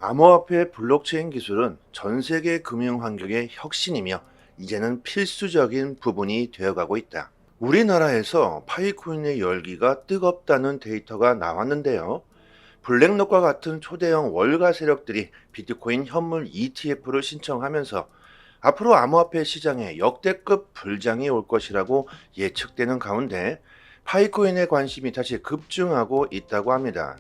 암호화폐 블록체인 기술은 전 세계 금융 환경의 혁신이며 이제는 필수적인 부분이 되어가고 있다. 우리나라에서 파이코인의 열기가 뜨겁다는 데이터가 나왔는데요. 블랙록과 같은 초대형 월가 세력들이 비트코인 현물 ETF를 신청하면서 앞으로 암호화폐 시장에 역대급 불장이 올 것이라고 예측되는 가운데 파이코인의 관심이 다시 급증하고 있다고 합니다.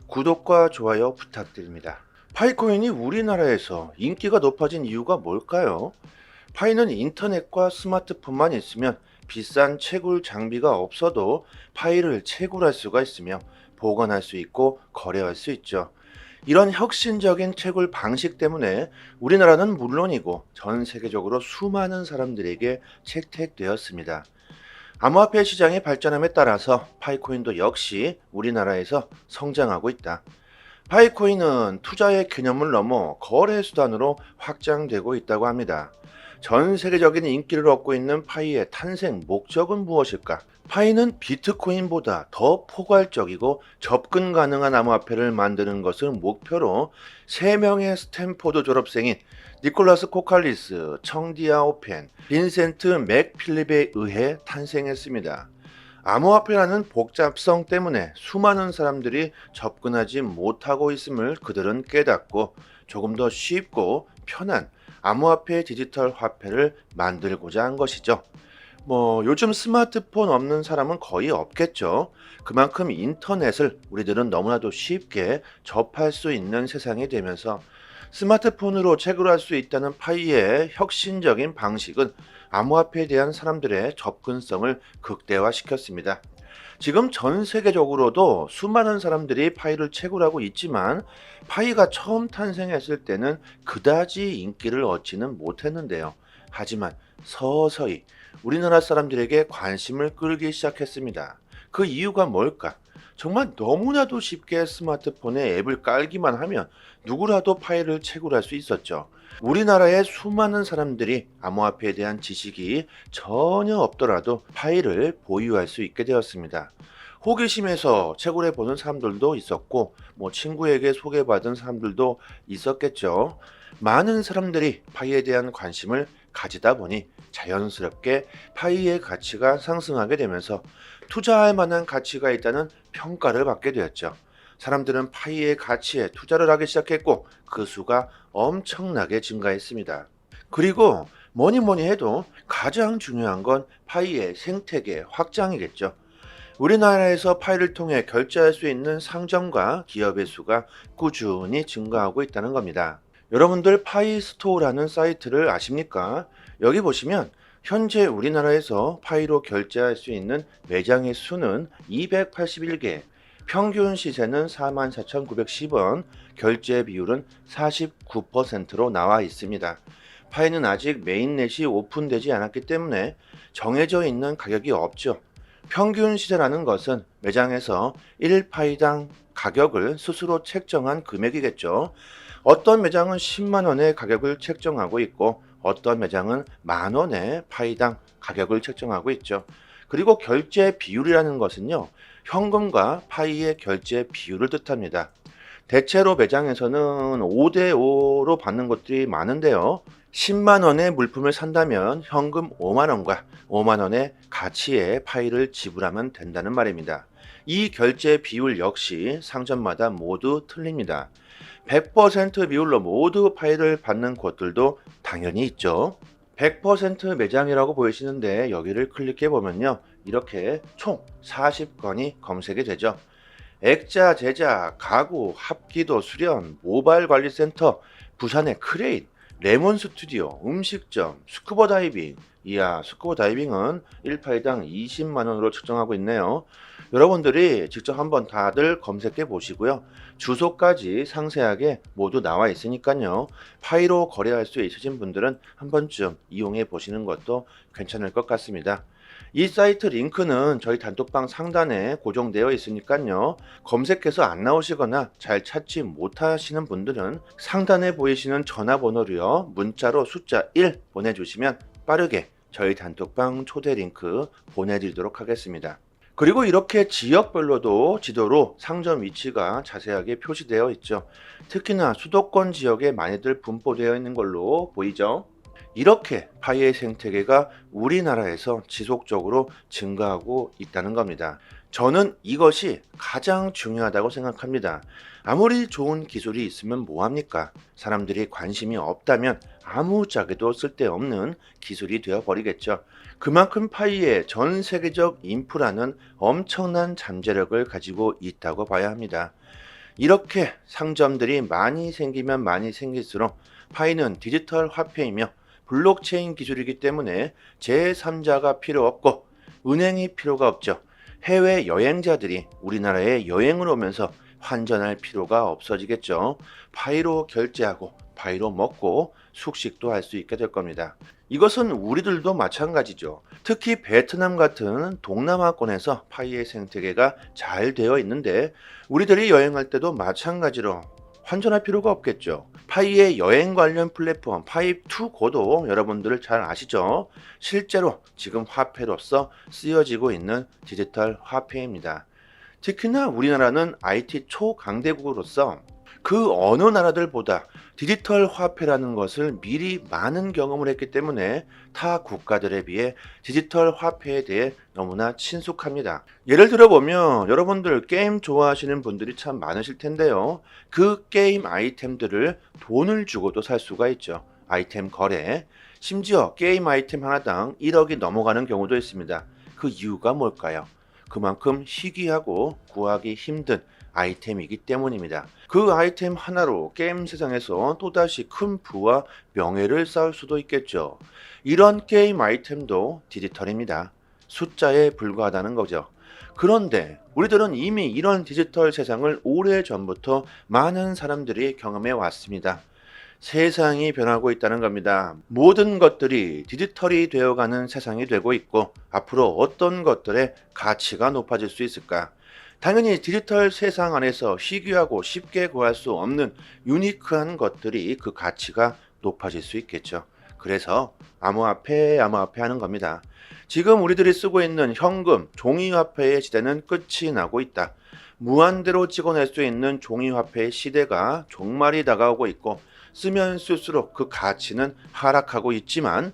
구독과 좋아요 부탁드립니다. 파이코인이 우리나라에서 인기가 높아진 이유가 뭘까요? 파이는 인터넷과 스마트폰만 있으면 비싼 채굴 장비가 없어도 파이를 채굴할 수가 있으며 보관할 수 있고 거래할 수 있죠. 이런 혁신적인 채굴 방식 때문에 우리나라는 물론이고 전 세계적으로 수많은 사람들에게 채택되었습니다. 암호화폐 시장의 발전함에 따라서 파이코인도 역시 우리나라에서 성장하고 있다. 파이코인은 투자의 개념을 넘어 거래 수단으로 확장되고 있다고 합니다. 전 세계적인 인기를 얻고 있는 파이의 탄생 목적은 무엇일까? 파이는 비트코인보다 더 포괄적이고 접근 가능한 암호화폐를 만드는 것을 목표로 3명의 스탠포드 졸업생인 니콜라스 코칼리스, 청디아 오펜, 빈센트 맥필립에 의해 탄생했습니다. 암호화폐라는 복잡성 때문에 수많은 사람들이 접근하지 못하고 있음을 그들은 깨닫고 조금 더 쉽고 편한 암호화폐 디지털 화폐를 만들고자 한 것이죠. 요즘 스마트폰 없는 사람은 거의 없겠죠. 그만큼 인터넷을 우리들은 너무나도 쉽게 접할 수 있는 세상이 되면서 스마트폰으로 채굴할 수 있다는 파이의 혁신적인 방식은 암호화폐에 대한 사람들의 접근성을 극대화시켰습니다. 지금 전 세계적으로도 수많은 사람들이 파이를 채굴하고 있지만 파이가 처음 탄생했을 때는 그다지 인기를 얻지는 못했는데요. 하지만 서서히 우리나라 사람들에게 관심을 끌기 시작했습니다. 그 이유가 뭘까? 정말 너무나도 쉽게 스마트폰에 앱을 깔기만 하면 누구라도 파일을 채굴할 수 있었죠. 우리나라의 수많은 사람들이 암호화폐에 대한 지식이 전혀 없더라도 파일을 보유할 수 있게 되었습니다. 호기심에서 채굴해 보는 사람들도 있었고, 친구에게 소개받은 사람들도 있었겠죠. 많은 사람들이 파이에 대한 관심을 가지다 보니 자연스럽게 파이의 가치가 상승하게 되면서 투자할 만한 가치가 있다는 평가를 받게 되었죠. 사람들은 파이의 가치에 투자를 하기 시작했고 그 수가 엄청나게 증가했습니다. 그리고 뭐니 뭐니 해도 가장 중요한 건 파이의 생태계 확장이겠죠. 우리나라에서 파이를 통해 결제할 수 있는 상점과 기업의 수가 꾸준히 증가하고 있다는 겁니다. 여러분들 파이스토어라는 사이트를 아십니까? 여기 보시면 현재 우리나라에서 파이로 결제할 수 있는 매장의 수는 281개, 평균 시세는 44,910원, 결제 비율은 49%로 나와 있습니다. 파이는 아직 메인넷이 오픈되지 않았기 때문에 정해져 있는 가격이 없죠. 평균 시세라는 것은 매장에서 1파이당 가격을 스스로 책정한 금액이겠죠. 어떤 매장은 10만 원의 가격을 책정하고 있고 어떤 매장은 만 원의 파이당 가격을 책정하고 있죠. 그리고 결제 비율이라는 것은요, 현금과 파이의 결제 비율을 뜻합니다. 대체로 매장에서는 5대5로 받는 것들이 많은데요. 10만 원의 물품을 산다면 현금 5만 원과 5만 원의 가치의 파이를 지불하면 된다는 말입니다. 이 결제 비율 역시 상점마다 모두 틀립니다. 100% 비율로 모두 파이를 받는 곳들도 당연히 있죠. 100% 매장이라고 보이시는데 여기를 클릭해 보면요, 이렇게 총 40건이 검색이 되죠. 액자, 제작, 가구, 합기도, 수련, 모바일 관리센터, 부산의 크레인, 레몬 스튜디오, 음식점, 스쿠버 다이빙. 이야, 스쿠버 다이빙은 1파이당 20만 원으로 측정하고 있네요. 여러분들이 직접 한번 다들 검색해 보시고요. 주소까지 상세하게 모두 나와 있으니까요. 파이로 거래할 수 있으신 분들은 한 번쯤 이용해 보시는 것도 괜찮을 것 같습니다. 이 사이트 링크는 저희 단톡방 상단에 고정되어 있으니까요. 검색해서 안 나오시거나 잘 찾지 못하시는 분들은 상단에 보이시는 전화번호로요, 문자로 숫자 1 보내주시면 빠르게 저희 단톡방 초대 링크 보내드리도록 하겠습니다. 그리고 이렇게 지역별로도 지도로 상점 위치가 자세하게 표시되어 있죠. 특히나 수도권 지역에 많이들 분포되어 있는 걸로 보이죠. 이렇게 파이의 생태계가 우리나라에서 지속적으로 증가하고 있다는 겁니다. 저는 이것이 가장 중요하다고 생각합니다. 아무리 좋은 기술이 있으면 뭐합니까? 사람들이 관심이 없다면 아무짝에도 쓸데없는 기술이 되어버리겠죠. 그만큼 파이의 전 세계적 인프라는 엄청난 잠재력을 가지고 있다고 봐야 합니다. 이렇게 상점들이 많이 생기면 많이 생길수록 파이는 디지털 화폐이며 블록체인 기술이기 때문에 제3자가 필요 없고 은행이 필요가 없죠. 해외 여행자들이 우리나라에 여행을 오면서 환전할 필요가 없어지겠죠. 파이로 결제하고 파이로 먹고 숙식도 할 수 있게 될 겁니다. 이것은 우리들도 마찬가지죠. 특히 베트남 같은 동남아권에서 파이의 생태계가 잘 되어 있는데 우리들이 여행할 때도 마찬가지로 환전할 필요가 없겠죠. 파이의 여행 관련 플랫폼 파이2고도 여러분들 잘 아시죠? 실제로 지금 화폐로서 쓰여지고 있는 디지털 화폐입니다. 특히나 우리나라는 IT 초강대국으로서 그 어느 나라들보다 디지털 화폐라는 것을 미리 많은 경험을 했기 때문에 타 국가들에 비해 디지털 화폐에 대해 너무나 친숙합니다. 예를 들어 보면 여러분들 게임 좋아하시는 분들이 참 많으실 텐데요. 그 게임 아이템들을 돈을 주고도 살 수가 있죠. 아이템 거래. 심지어 게임 아이템 하나당 1억이 넘어가는 경우도 있습니다. 그 이유가 뭘까요? 그만큼 희귀하고 구하기 힘든 아이템이기 때문입니다. 그 아이템 하나로 게임 세상에서 또다시 큰 부와 명예를 쌓을 수도 있겠죠. 이런 게임 아이템도 디지털입니다. 숫자에 불과하다는 거죠. 그런데 우리들은 이미 이런 디지털 세상을 오래전부터 많은 사람들이 경험해 왔습니다. 세상이 변하고 있다는 겁니다. 모든 것들이 디지털이 되어가는 세상이 되고 있고 앞으로 어떤 것들의 가치가 높아질 수 있을까? 당연히 디지털 세상 안에서 희귀하고 쉽게 구할 수 없는 유니크한 것들이 그 가치가 높아질 수 있겠죠. 그래서 암호화폐 하는 겁니다. 지금 우리들이 쓰고 있는 현금, 종이화폐의 시대는 끝이 나고 있다. 무한대로 찍어낼 수 있는 종이화폐의 시대가 종말이 다가오고 있고 쓰면 쓸수록 그 가치는 하락하고 있지만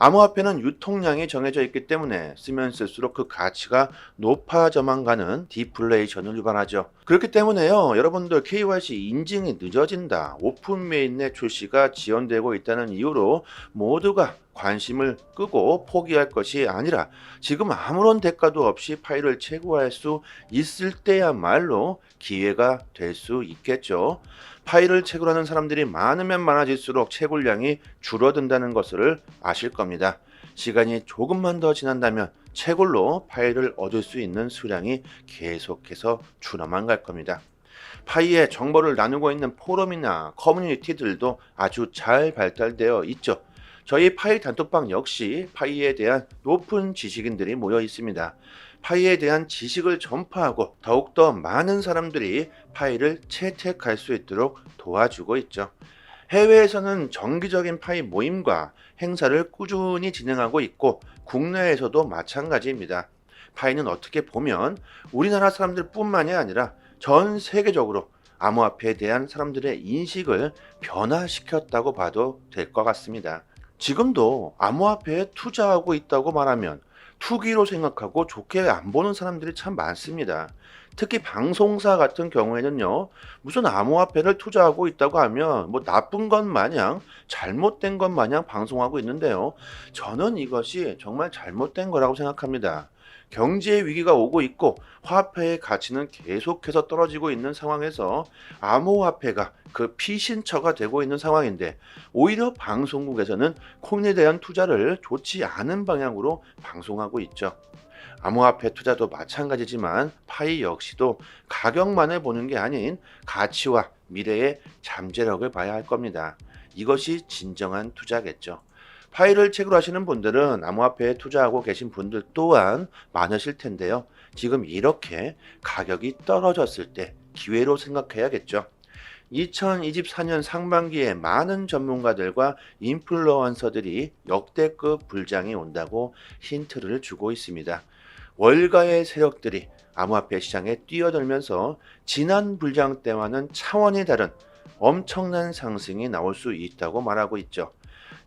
암호화폐는 유통량이 정해져 있기 때문에 쓰면 쓸수록 그 가치가 높아져만 가는 디플레이션을 유발하죠. 그렇기 때문에요, 여러분들 KYC 인증이 늦어진다, 오픈 메인넷 출시가 지연되고 있다는 이유로 모두가 관심을 끄고 포기할 것이 아니라 지금 아무런 대가도 없이 파일을 채굴할 수 있을 때야말로 기회가 될 수 있겠죠. 파일을 채굴하는 사람들이 많으면 많아질수록 채굴량이 줄어든다는 것을 아실 겁니다. 시간이 조금만 더 지난다면 채굴로 파일을 얻을 수 있는 수량이 계속해서 줄어만 갈 겁니다. 파이의 정보를 나누고 있는 포럼이나 커뮤니티들도 아주 잘 발달되어 있죠. 저희 파이 단톡방 역시 파이에 대한 높은 지식인들이 모여 있습니다. 파이에 대한 지식을 전파하고 더욱더 많은 사람들이 파이를 채택할 수 있도록 도와주고 있죠. 해외에서는 정기적인 파이 모임과 행사를 꾸준히 진행하고 있고 국내에서도 마찬가지입니다. 파이는 어떻게 보면 우리나라 사람들 뿐만이 아니라 전 세계적으로 암호화폐에 대한 사람들의 인식을 변화시켰다고 봐도 될 것 같습니다. 지금도 암호화폐에 투자하고 있다고 말하면 투기로 생각하고 좋게 안 보는 사람들이 참 많습니다. 특히 방송사 같은 경우에는요, 무슨 암호화폐를 투자하고 있다고 하면 뭐 나쁜 것 마냥 잘못된 것 마냥 방송하고 있는데요. 저는 이것이 정말 잘못된 거라고 생각합니다. 경제 위기가 오고 있고 화폐의 가치는 계속해서 떨어지고 있는 상황에서 암호화폐가 그 피신처가 되고 있는 상황인데 오히려 방송국에서는 코인에 대한 투자를 좋지 않은 방향으로 방송하고 있죠. 암호화폐 투자도 마찬가지지만 파이 역시도 가격만을 보는 게 아닌 가치와 미래의 잠재력을 봐야 할 겁니다. 이것이 진정한 투자겠죠. 파이를 채굴하시는 분들은 암호화폐에 투자하고 계신 분들 또한 많으실 텐데요. 지금 이렇게 가격이 떨어졌을 때 기회로 생각해야겠죠. 2024년 상반기에 많은 전문가들과 인플루언서들이 역대급 불장이 온다고 힌트를 주고 있습니다. 월가의 세력들이 암호화폐 시장에 뛰어들면서 지난 불장 때와는 차원이 다른 엄청난 상승이 나올 수 있다고 말하고 있죠.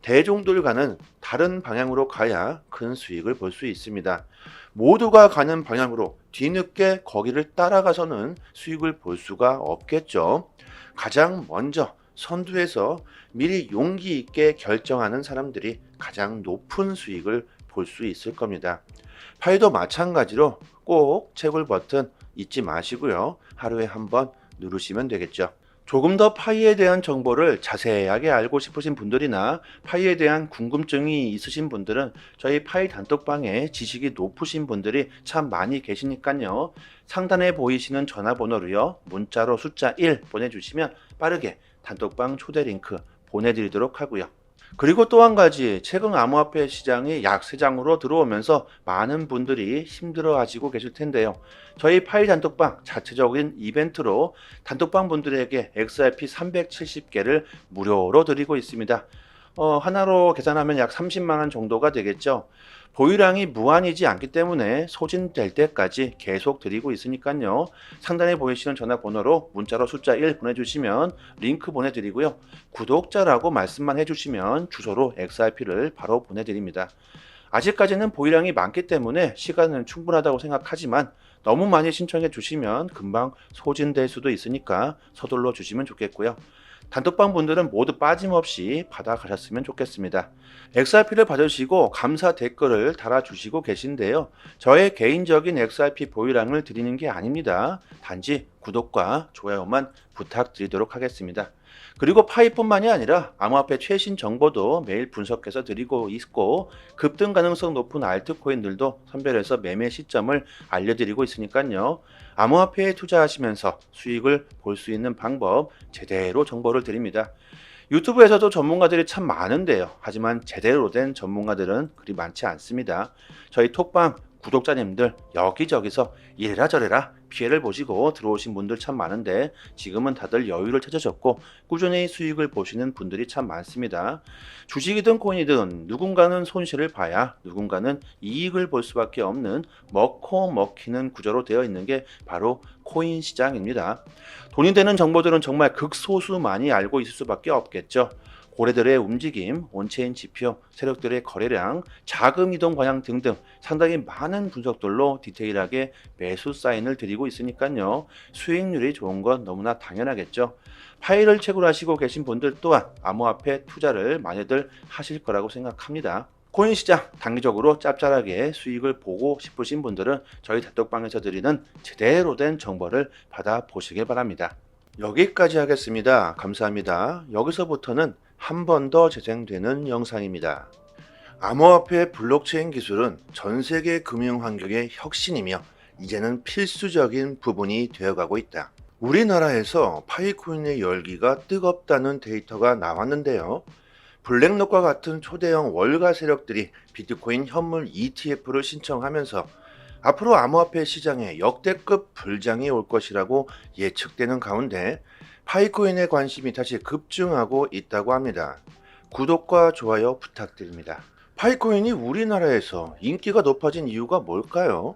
대중들과는 다른 방향으로 가야 큰 수익을 볼 수 있습니다. 모두가 가는 방향으로 뒤늦게 거기를 따라가서는 수익을 볼 수가 없겠죠. 가장 먼저 선두에서 미리 용기 있게 결정하는 사람들이 가장 높은 수익을 볼 수 있을 겁니다. 파이도 마찬가지로 꼭 채굴 버튼 잊지 마시고요. 하루에 한 번 누르시면 되겠죠. 조금 더 파이에 대한 정보를 자세하게 알고 싶으신 분들이나 파이에 대한 궁금증이 있으신 분들은 저희 파이 단톡방에 지식이 높으신 분들이 참 많이 계시니까요. 상단에 보이시는 전화번호로요. 문자로 숫자 1 보내주시면 빠르게 단톡방 초대 링크 보내드리도록 하고요. 그리고 또 한 가지, 최근 암호화폐 시장이 약세장으로 들어오면서 많은 분들이 힘들어 하시고 계실 텐데요. 저희 파이 단톡방 자체적인 이벤트로 단톡방 분들에게 XRP 370개를 무료로 드리고 있습니다. 하나로 계산하면 약 30만 원 정도가 되겠죠. 보유량이 무한이지 않기 때문에 소진될 때까지 계속 드리고 있으니까요. 상단에 보이시는 전화번호로 문자로 숫자 1 보내주시면 링크 보내드리고요. 구독자라고 말씀만 해주시면 주소로 XRP를 바로 보내드립니다. 아직까지는 보유량이 많기 때문에 시간은 충분하다고 생각하지만 너무 많이 신청해 주시면 금방 소진될 수도 있으니까 서둘러 주시면 좋겠고요. 단톡방 분들은 모두 빠짐없이 받아가셨으면 좋겠습니다. XRP를 받으시고 감사 댓글을 달아주시고 계신데요. 저의 개인적인 XRP 보유량을 드리는 게 아닙니다. 단지 구독과 좋아요만 부탁드리도록 하겠습니다. 그리고 파이뿐만이 아니라 암호화폐 최신 정보도 매일 분석해서 드리고 있고 급등 가능성 높은 알트코인들도 선별해서 매매 시점을 알려드리고 있으니까요. 암호화폐에 투자하시면서 수익을 볼 수 있는 방법 제대로 정보를 드립니다. 유튜브에서도 전문가들이 참 많은데요. 하지만 제대로 된 전문가들은 그리 많지 않습니다. 저희 톡방 구독자님들 여기저기서 이래라 저래라 피해를 보시고 들어오신 분들 참 많은데 지금은 다들 여유를 찾으셨고 꾸준히 수익을 보시는 분들이 참 많습니다. 주식이든 코인이든 누군가는 손실을 봐야 누군가는 이익을 볼 수밖에 없는 먹고 먹히는 구조로 되어 있는 게 바로 코인 시장입니다. 돈이 되는 정보들은 정말 극소수만이 알고 있을 수밖에 없겠죠. 고래들의 움직임, 온체인 지표, 세력들의 거래량, 자금 이동 방향 등등 상당히 많은 분석들로 디테일하게 매수 사인을 드리고 있으니까요. 수익률이 좋은 건 너무나 당연하겠죠. 파일을 채굴하시고 계신 분들 또한 암호화폐 투자를 많이들 하실 거라고 생각합니다. 코인 시장 단기적으로 짭짤하게 수익을 보고 싶으신 분들은 저희 단톡방에서 드리는 제대로 된 정보를 받아보시길 바랍니다. 여기까지 하겠습니다. 감사합니다. 여기서부터는 한 번 더 재생되는 영상입니다. 암호화폐 블록체인 기술은 전 세계 금융 환경의 혁신이며 이제는 필수적인 부분이 되어가고 있다. 우리나라에서 파이코인의 열기가 뜨겁다는 데이터가 나왔는데요. 블랙록과 같은 초대형 월가 세력들이 비트코인 현물 ETF를 신청하면서 앞으로 암호화폐 시장에 역대급 불장이 올 것이라고 예측되는 가운데 파이코인의 관심이 다시 급증하고 있다고 합니다. 구독과 좋아요 부탁드립니다. 파이코인이 우리나라에서 인기가 높아진 이유가 뭘까요?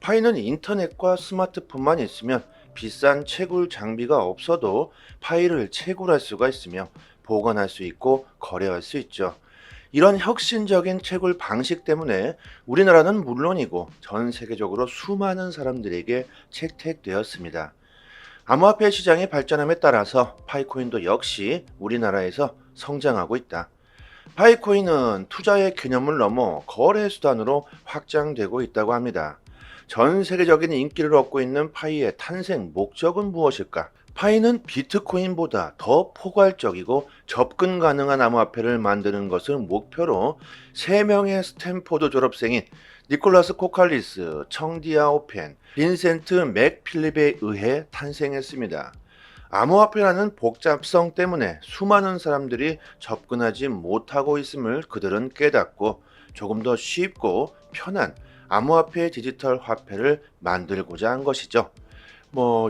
파이는 인터넷과 스마트폰만 있으면 비싼 채굴 장비가 없어도 파이를 채굴할 수가 있으며 보관할 수 있고 거래할 수 있죠. 이런 혁신적인 채굴 방식 때문에 우리나라는 물론이고 전 세계적으로 수많은 사람들에게 채택되었습니다. 암호화폐 시장의 발전함에 따라서 파이코인도 역시 우리나라에서 성장하고 있다. 파이코인은 투자의 개념을 넘어 거래 수단으로 확장되고 있다고 합니다. 전 세계적인 인기를 얻고 있는 파이의 탄생 목적은 무엇일까? 파이는 비트코인보다 더 포괄적이고 접근 가능한 암호화폐를 만드는 것을 목표로 3명의 스탠포드 졸업생인 니콜라스 코칼리스, 청디아 오펜, 빈센트 맥필립에 의해 탄생했습니다. 암호화폐라는 복잡성 때문에 수많은 사람들이 접근하지 못하고 있음을 그들은 깨닫고 조금 더 쉽고 편한 암호화폐 디지털 화폐를 만들고자 한 것이죠.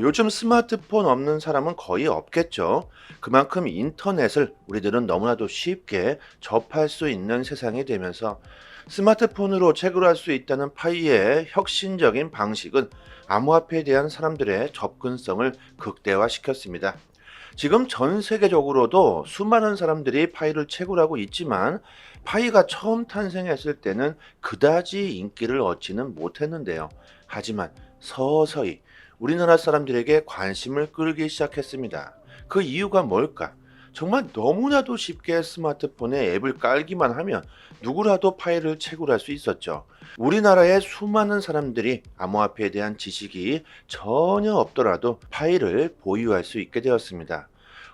요즘 스마트폰 없는 사람은 거의 없겠죠. 그만큼 인터넷을 우리들은 너무나도 쉽게 접할 수 있는 세상이 되면서 스마트폰으로 채굴할 수 있다는 파이의 혁신적인 방식은 암호화폐에 대한 사람들의 접근성을 극대화시켰습니다. 지금 전 세계적으로도 수많은 사람들이 파이를 채굴하고 있지만 파이가 처음 탄생했을 때는 그다지 인기를 얻지는 못했는데요. 하지만 서서히 우리나라 사람들에게 관심을 끌기 시작했습니다. 그 이유가 뭘까? 정말 너무나도 쉽게 스마트폰에 앱을 깔기만 하면 누구라도 파일을 채굴할 수 있었죠. 우리나라의 수많은 사람들이 암호화폐에 대한 지식이 전혀 없더라도 파일을 보유할 수 있게 되었습니다.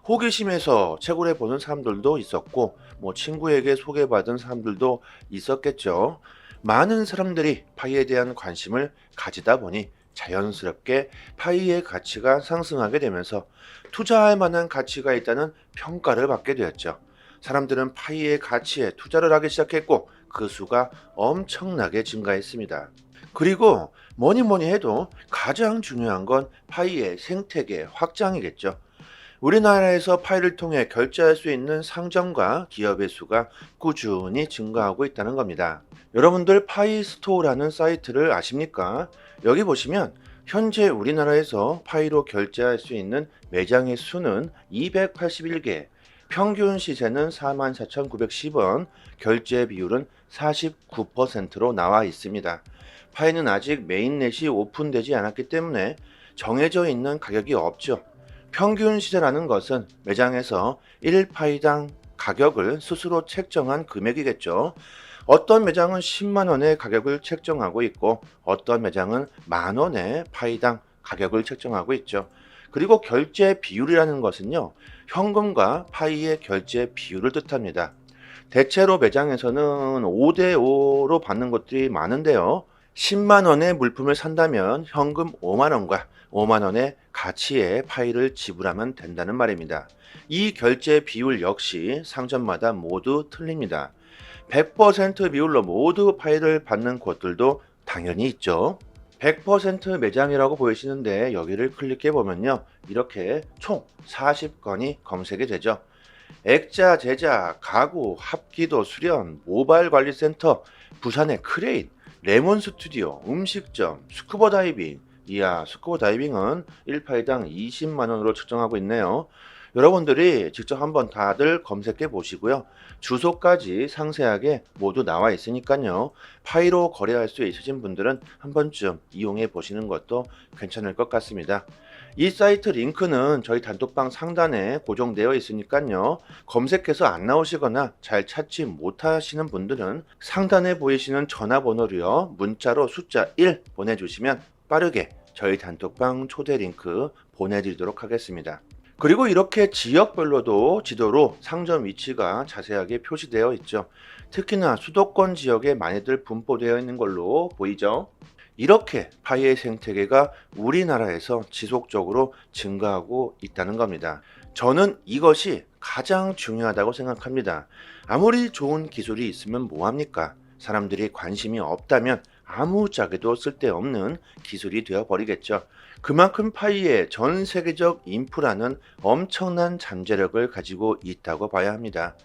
호기심에서 채굴해 보는 사람들도 있었고, 친구에게 소개받은 사람들도 있었겠죠. 많은 사람들이 파이에 대한 관심을 가지다 보니 자연스럽게 파이의 가치가 상승하게 되면서 투자할 만한 가치가 있다는 평가를 받게 되었죠. 사람들은 파이의 가치에 투자를 하기 시작했고 그 수가 엄청나게 증가했습니다. 그리고 뭐니 뭐니 해도 가장 중요한 건 파이의 생태계 확장이겠죠. 우리나라에서 파이를 통해 결제할 수 있는 상점과 기업의 수가 꾸준히 증가하고 있다는 겁니다. 여러분들 파이 스토어라는 사이트를 아십니까? 여기 보시면 현재 우리나라에서 파이로 결제할 수 있는 매장의 수는 281개, 평균 시세는 44,910원, 결제 비율은 49%로 나와 있습니다. 파이는 아직 메인넷이 오픈되지 않았기 때문에 정해져 있는 가격이 없죠. 평균 시세라는 것은 매장에서 1파이당 가격을 스스로 책정한 금액이겠죠. 어떤 매장은 10만 원의 가격을 책정하고 있고 어떤 매장은 만 원의 파이당 가격을 책정하고 있죠. 그리고 결제 비율이라는 것은요, 현금과 파이의 결제 비율을 뜻합니다. 대체로 매장에서는 5대5로 받는 것들이 많은데요. 10만 원의 물품을 산다면 현금 5만 원과 5만 원의 가치의 파이를 지불하면 된다는 말입니다. 이 결제 비율 역시 상점마다 모두 틀립니다. 100% 비율로 모두 파이를 받는 곳들도 당연히 있죠. 100% 매장이라고 보이시는데 여기를 클릭해 보면요, 이렇게 총 40건이 검색이 되죠. 액자, 제작, 가구, 합기도, 수련, 모바일 관리센터, 부산의 크레인, 레몬 스튜디오, 음식점, 스쿠버 다이빙. 이야, 스쿠버 다이빙은 1파이당 20만 원으로 측정하고 있네요. 여러분들이 직접 한번 다들 검색해 보시고요. 주소까지 상세하게 모두 나와 있으니까요. 파이로 거래할 수 있으신 분들은 한 번쯤 이용해 보시는 것도 괜찮을 것 같습니다. 이 사이트 링크는 저희 단톡방 상단에 고정되어 있으니까요. 검색해서 안 나오시거나 잘 찾지 못하시는 분들은 상단에 보이시는 전화번호로요, 문자로 숫자 1 보내주시면 빠르게 저희 단톡방 초대 링크 보내드리도록 하겠습니다. 그리고 이렇게 지역별로도 지도로 상점 위치가 자세하게 표시되어 있죠. 특히나 수도권 지역에 많이들 분포되어 있는 걸로 보이죠. 이렇게 파이의 생태계가 우리나라에서 지속적으로 증가하고 있다는 겁니다. 저는 이것이 가장 중요하다고 생각합니다. 아무리 좋은 기술이 있으면 뭐합니까? 사람들이 관심이 없다면 아무짝에도 쓸데없는 기술이 되어버리겠죠. 그만큼 파이의 전 세계적 인프라는 엄청난 잠재력을 가지고 있다고 봐야 합니다.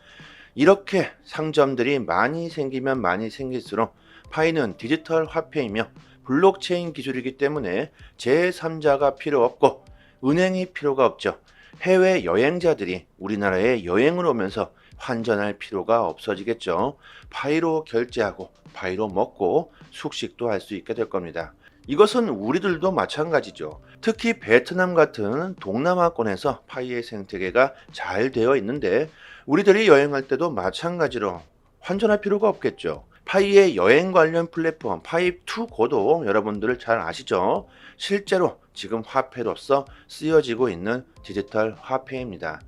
이렇게 상점들이 많이 생기면 많이 생길수록 파이는 디지털 화폐이며 블록체인 기술이기 때문에 제3자가 필요 없고 은행이 필요가 없죠. 해외 여행자들이 우리나라에 여행을 오면서 환전할 필요가 없어지겠죠. 파이로 결제하고 파이로 먹고 숙식도 할 수 있게 될 겁니다. 이것은 우리들도 마찬가지죠. 특히 베트남 같은 동남아권에서 파이의 생태계가 잘 되어 있는데 우리들이 여행할 때도 마찬가지로 환전할 필요가 없겠죠. 파이의 여행 관련 플랫폼 파이2고도 여러분들 잘 아시죠? 실제로 지금 화폐로서 쓰여지고 있는 디지털 화폐입니다.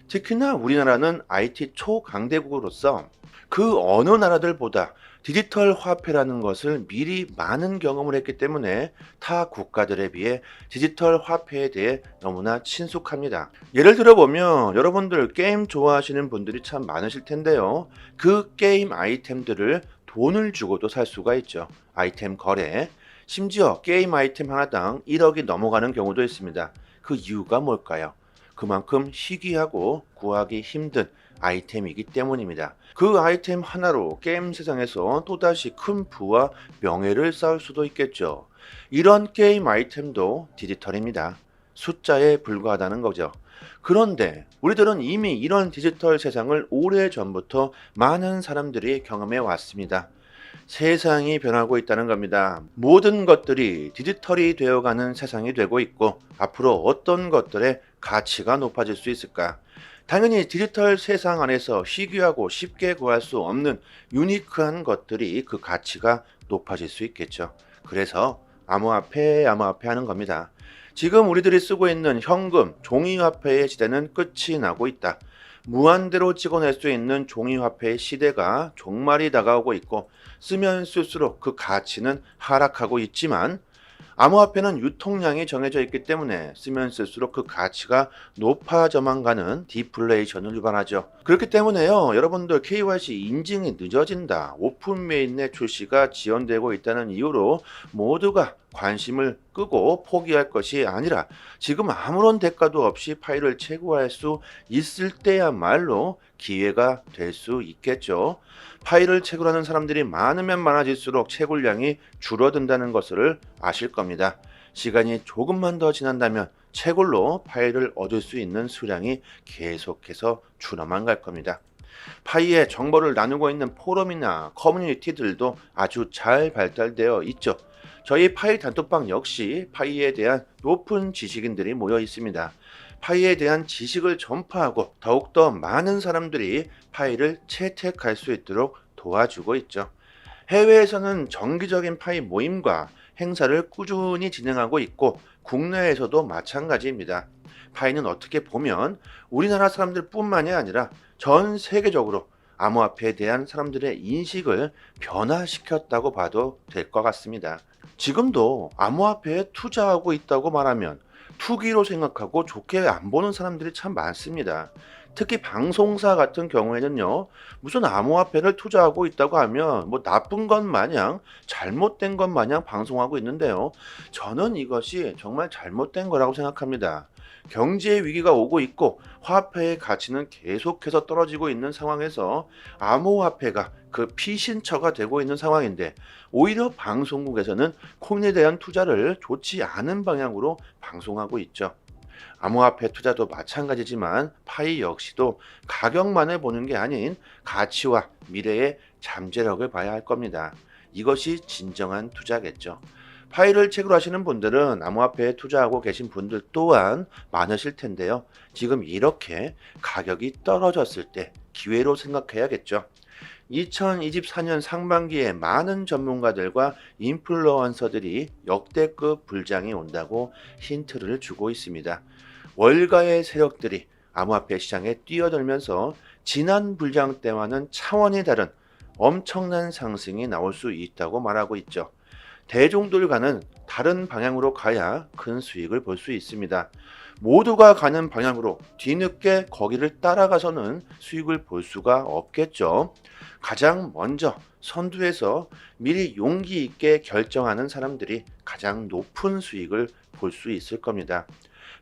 특히나 우리나라는 IT 초강대국으로서 그 어느 나라들보다 디지털 화폐라는 것을 미리 많은 경험을 했기 때문에 타 국가들에 비해 디지털 화폐에 대해 너무나 친숙합니다. 예를 들어 보면 여러분들 게임 좋아하시는 분들이 참 많으실 텐데요. 그 게임 아이템들을 돈을 주고도 살 수가 있죠. 아이템 거래. 심지어 게임 아이템 하나당 1억이 넘어가는 경우도 있습니다. 그 이유가 뭘까요? 그만큼 희귀하고 구하기 힘든 아이템이기 때문입니다. 그 아이템 하나로 게임 세상에서 또다시 큰 부와 명예를 쌓을 수도 있겠죠. 이런 게임 아이템도 디지털입니다. 숫자에 불과하다는 거죠. 그런데 우리들은 이미 이런 디지털 세상을 오래전부터 많은 사람들이 경험해 왔습니다. 세상이 변하고 있다는 겁니다. 모든 것들이 디지털이 되어가는 세상이 되고 있고 앞으로 어떤 것들의 가치가 높아질 수 있을까? 당연히 디지털 세상 안에서 희귀하고 쉽게 구할 수 없는 유니크한 것들이 그 가치가 높아질 수 있겠죠. 그래서 암호화폐 하는 겁니다. 지금 우리들이 쓰고 있는 현금, 종이화폐의 시대는 끝이 나고 있다. 무한대로 찍어낼 수 있는 종이화폐의 시대가 종말이 다가오고 있고 쓰면 쓸수록 그 가치는 하락하고 있지만 암호화폐는 유통량이 정해져 있기 때문에 쓰면 쓸수록 그 가치가 높아져만 가는 디플레이션을 유발하죠. 그렇기 때문에요, 여러분들 KYC 인증이 늦어진다, 오픈 메인넷 출시가 지연되고 있다는 이유로 모두가 관심을 끄고 포기할 것이 아니라 지금 아무런 대가도 없이 파일을 채굴할 수 있을 때야말로 기회가 될 수 있겠죠. 파일을 채굴하는 사람들이 많으면 많아질수록 채굴량이 줄어든다는 것을 아실 겁니다. 시간이 조금만 더 지난다면 채굴로 파일을 얻을 수 있는 수량이 계속해서 줄어만 갈 겁니다. 파이의 정보를 나누고 있는 포럼이나 커뮤니티들도 아주 잘 발달되어 있죠. 저희 파이 단톡방 역시 파이에 대한 높은 지식인들이 모여 있습니다. 파이에 대한 지식을 전파하고 더욱더 많은 사람들이 파이를 채택할 수 있도록 도와주고 있죠. 해외에서는 정기적인 파이 모임과 행사를 꾸준히 진행하고 있고 국내에서도 마찬가지입니다. 파이는 어떻게 보면 우리나라 사람들뿐만이 아니라 전 세계적으로 암호화폐에 대한 사람들의 인식을 변화시켰다고 봐도 될 것 같습니다. 지금도 암호화폐에 투자하고 있다고 말하면 투기로 생각하고 좋게 안 보는 사람들이 참 많습니다. 특히 방송사 같은 경우에는요, 무슨 암호화폐를 투자하고 있다고 하면 뭐 나쁜 것 마냥 잘못된 것 마냥 방송하고 있는데요. 저는 이것이 정말 잘못된 거라고 생각합니다. 경제 위기가 오고 있고 화폐의 가치는 계속해서 떨어지고 있는 상황에서 암호화폐가 그 피신처가 되고 있는 상황인데 오히려 방송국에서는 코인에 대한 투자를 좋지 않은 방향으로 방송하고 있죠. 암호화폐 투자도 마찬가지지만 파이 역시도 가격만을 보는 게 아닌 가치와 미래의 잠재력을 봐야 할 겁니다. 이것이 진정한 투자겠죠. 파이를 채굴하시는 분들은 암호화폐에 투자하고 계신 분들 또한 많으실 텐데요. 지금 이렇게 가격이 떨어졌을 때 기회로 생각해야겠죠. 2024년 상반기에 많은 전문가들과 인플루언서들이 역대급 불장이 온다고 힌트를 주고 있습니다. 월가의 세력들이 암호화폐 시장에 뛰어들면서 지난 불장 때와는 차원이 다른 엄청난 상승이 나올 수 있다고 말하고 있죠. 대중들과는 다른 방향으로 가야 큰 수익을 볼 수 있습니다. 모두가 가는 방향으로 뒤늦게 거기를 따라가서는 수익을 볼 수가 없겠죠. 가장 먼저 선두에서 미리 용기 있게 결정하는 사람들이 가장 높은 수익을 볼 수 있을 겁니다.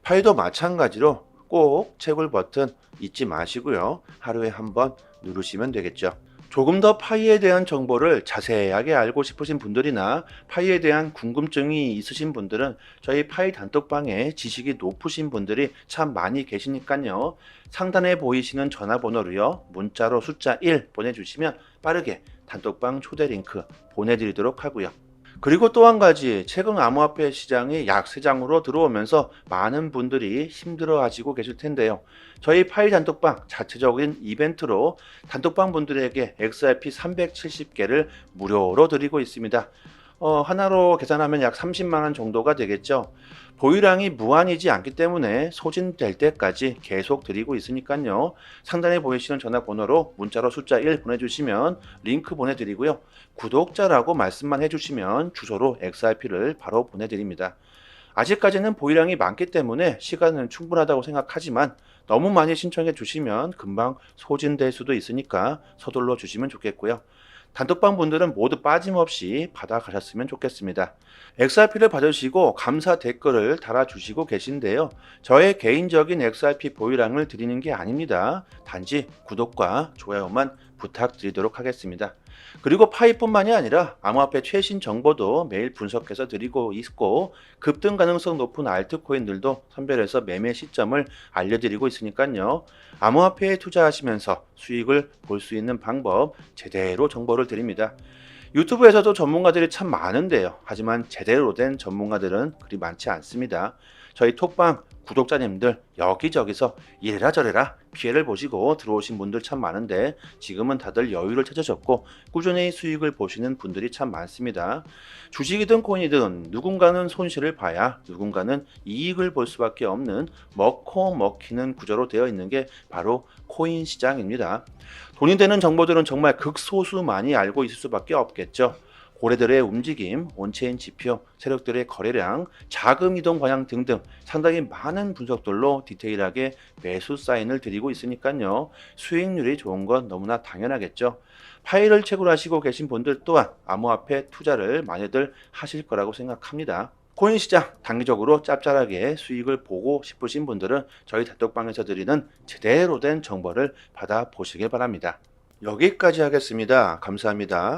파이도 마찬가지로 꼭 채굴 버튼 잊지 마시고요. 하루에 한번 누르시면 되겠죠. 조금 더 파이에 대한 정보를 자세하게 알고 싶으신 분들이나 파이에 대한 궁금증이 있으신 분들은 저희 파이 단톡방에 지식이 높으신 분들이 참 많이 계시니까요. 상단에 보이시는 전화번호로요, 문자로 숫자 1 보내주시면 빠르게 단톡방 초대 링크 보내드리도록 하고요. 그리고 또 한 가지, 최근 암호화폐 시장이 약세장으로 들어오면서 많은 분들이 힘들어 하시고 계실 텐데요. 저희 파이 단톡방 자체적인 이벤트로 단톡방 분들에게 XRP 370개를 무료로 드리고 있습니다. 하나로 계산하면 약 30만원 정도가 되겠죠. 보유량이 무한이지 않기 때문에 소진될 때까지 계속 드리고 있으니까요. 상단에 보이시는 전화번호로 문자로 숫자 1 보내주시면 링크 보내드리고요. 구독자라고 말씀만 해주시면 주소로 XRP를 바로 보내드립니다. 아직까지는 보유량이 많기 때문에 시간은 충분하다고 생각하지만 너무 많이 신청해 주시면 금방 소진될 수도 있으니까 서둘러 주시면 좋겠고요. 단톡방 분들은 모두 빠짐없이 받아가셨으면 좋겠습니다. XRP를 받으시고 감사 댓글을 달아주시고 계신데요. 저의 개인적인 XRP 보유량을 드리는 게 아닙니다. 단지 구독과 좋아요만 부탁드리도록 하겠습니다. 그리고 파이뿐만이 아니라 암호화폐 최신 정보도 매일 분석해서 드리고 있고 급등 가능성 높은 알트코인들도 선별해서 매매 시점을 알려드리고 있으니까요. 암호화폐에 투자하시면서 수익을 볼 수 있는 방법 제대로 정보를 드립니다. 유튜브에서도 전문가들이 참 많은데요. 하지만 제대로 된 전문가들은 그리 많지 않습니다. 저희 톡방 구독자님들 여기저기서 이래라 저래라 피해를 보시고 들어오신 분들 참 많은데 지금은 다들 여유를 찾으셨고 꾸준히 수익을 보시는 분들이 참 많습니다. 주식이든 코인이든 누군가는 손실을 봐야 누군가는 이익을 볼 수밖에 없는 먹고 먹히는 구조로 되어 있는 게 바로 코인 시장입니다. 돈이 되는 정보들은 정말 극소수만이 알고 있을 수밖에 없겠죠. 고래들의 움직임, 온체인 지표, 세력들의 거래량, 자금 이동 방향 등등 상당히 많은 분석들로 디테일하게 매수 사인을 드리고 있으니까요. 수익률이 좋은 건 너무나 당연하겠죠. 파일을 채굴하시고 계신 분들 또한 암호화폐 투자를 많이들 하실 거라고 생각합니다. 코인 시장 단기적으로 짭짤하게 수익을 보고 싶으신 분들은 저희 단톡방에서 드리는 제대로 된 정보를 받아보시길 바랍니다. 여기까지 하겠습니다. 감사합니다.